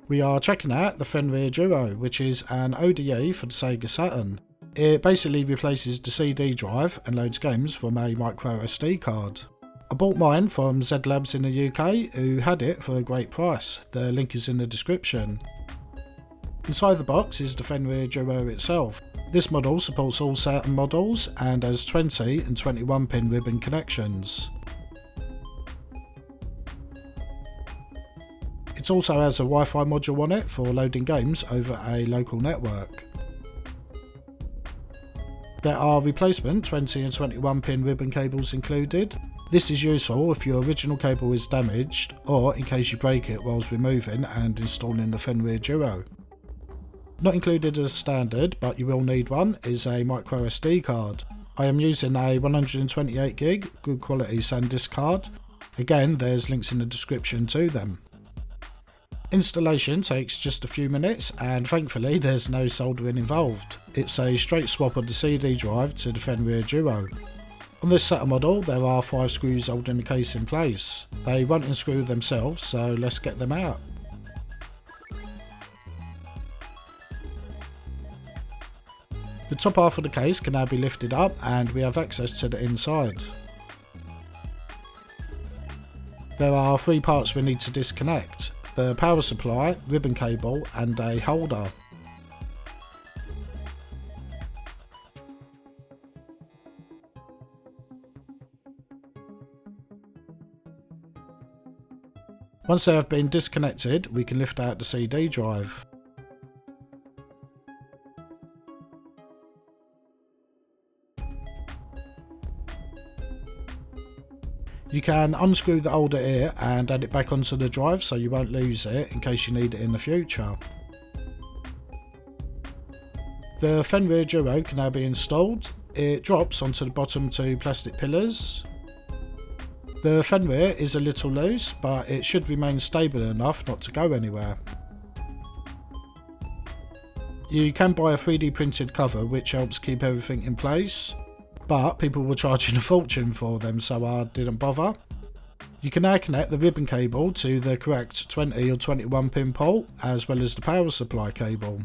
We are checking out the Fenrir Duo, which is an ODE for the SEGA Saturn. It basically replaces the CD drive and loads games from a micro SD card. I bought mine from Z Labs in the UK, who had it for a great price. The link is in the description. Inside the box is the Fenrir Duo itself. This model supports all Saturn models and has 20 and 21 pin ribbon connections. It also has a Wi-Fi module on it for loading games over a local network. There are replacement 20 and 21 pin ribbon cables included. This is useful if your original cable is damaged or in case you break it whilst removing and installing the Fenrir Duo. Not included as standard, but you will need one, is a micro SD card. I am using a 128GB good quality SanDisk card. Again, there's links in the description to them. Installation takes just a few minutes and thankfully there's no soldering involved. It's a straight swap of the CD drive to the Fenrir Duo. On this Saturn model there are 5 screws holding the case in place. They won't unscrew themselves, so let's get them out. The top half of the case can now be lifted up and we have access to the inside. There are 3 parts we need to disconnect: the power supply, ribbon cable and a holder. Once they have been disconnected, we can lift out the CD drive. You can unscrew the holder here and add it back onto the drive so you won't lose it in case you need it in the future. The Fenrir Duo can now be installed. It drops onto the bottom 2 plastic pillars. The Fenrir is a little loose, but it should remain stable enough not to go anywhere. You can buy a 3D printed cover which helps keep everything in place, but people were charging a fortune for them, so I didn't bother. You can now connect the ribbon cable to the correct 20 or 21 pin port, as well as the power supply cable.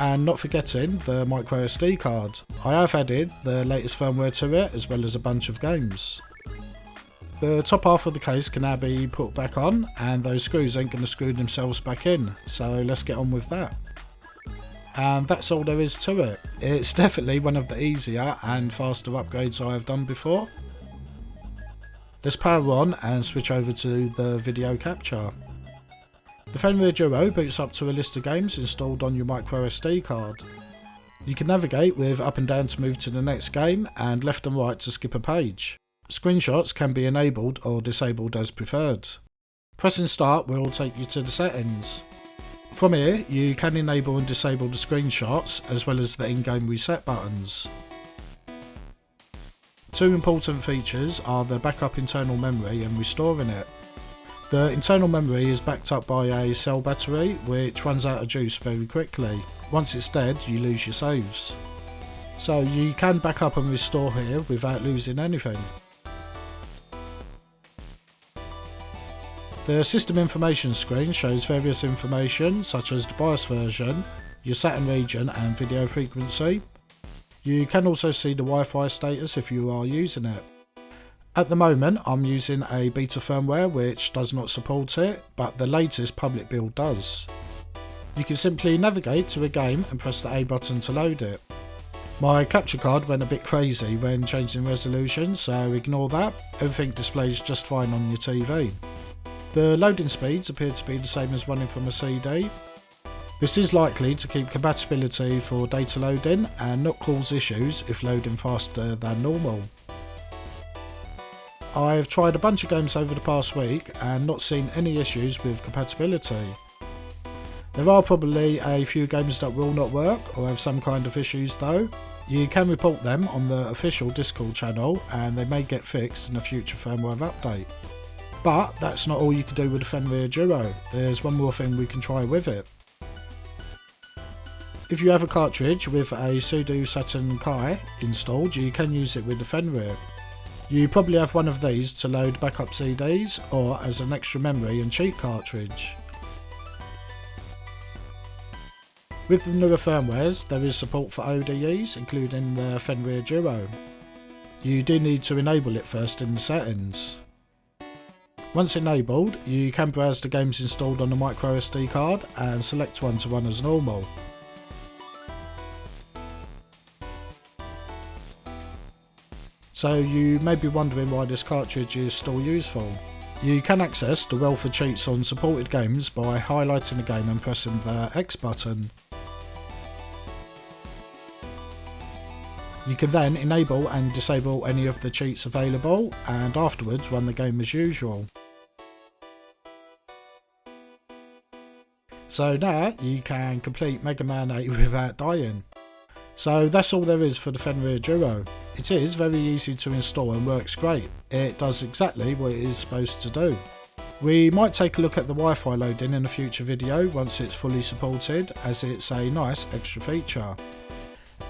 And not forgetting the micro SD card. I have added the latest firmware to it as well as a bunch of games. The top half of the case can now be put back on and those screws ain't going to screw themselves back in, so let's get on with that. And that's all there is to it. It's definitely one of the easier and faster upgrades I have done before. Let's power on and switch over to the video capture. The Fenrir Duo boots up to a list of games installed on your micro SD card. You can navigate with up and down to move to the next game and left and right to skip a page. Screenshots can be enabled or disabled as preferred. Pressing start will take you to the settings. From here you can enable and disable the screenshots as well as the in-game reset buttons. 2 important features are the backup internal memory and restoring it. The internal memory is backed up by a cell battery which runs out of juice very quickly. Once it's dead you lose your saves. So you can back up and restore here without losing anything. The system information screen shows various information such as the BIOS version, your Saturn region and video frequency. You can also see the Wi-Fi status if you are using it. At the moment I'm using a beta firmware which does not support it, but the latest public build does. You can simply navigate to a game and press the A button to load it. My capture card went a bit crazy when changing resolution, so ignore that, everything displays just fine on your TV. The loading speeds appear to be the same as running from a CD. This is likely to keep compatibility for data loading and not cause issues if loading faster than normal. I've tried a bunch of games over the past week and not seen any issues with compatibility. There are probably a few games that will not work or have some kind of issues though. You can report them on the official Discord channel and they may get fixed in a future firmware update. But that's not all you can do with the Fenrir Duo, there's one more thing we can try with it. If you have a cartridge with a Pseudo Saturn Kai installed, you can use it with the Fenrir. You probably have one of these to load backup CDs or as an extra memory and cheat cartridge. With the newer firmwares, there is support for ODEs, including the Fenrir Duo. You do need to enable it first in the settings. Once enabled, you can browse the games installed on the microSD card and select one to run as normal. So you may be wondering why this cartridge is still useful. You can access the wealth of cheats on supported games by highlighting the game and pressing the X button. You can then enable and disable any of the cheats available and afterwards run the game as usual. So now you can complete Mega Man 8 without dying. So that's all there is for the Fenrir Duo. It is very easy to install and works great. It does exactly what it is supposed to do. We might take a look at the Wi-Fi loading in a future video once it's fully supported, as it's a nice extra feature.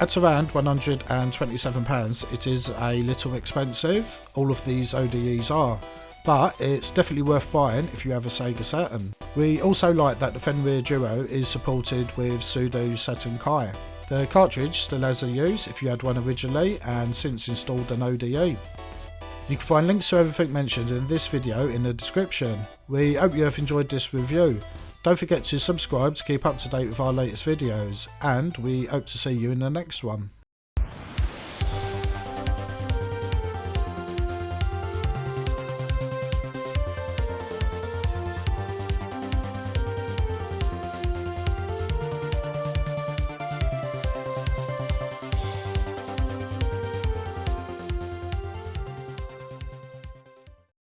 At around £127 it is a little expensive, all of these ODEs are, but it's definitely worth buying if you have a SEGA Saturn. We also like that the Fenrir Duo is supported with Pseudo Saturn Kai. The cartridge still has a use if you had one originally and since installed an ODE. You can find links to everything mentioned in this video in the description. We hope you have enjoyed this review. Don't forget to subscribe to keep up to date with our latest videos, and we hope to see you in the next one.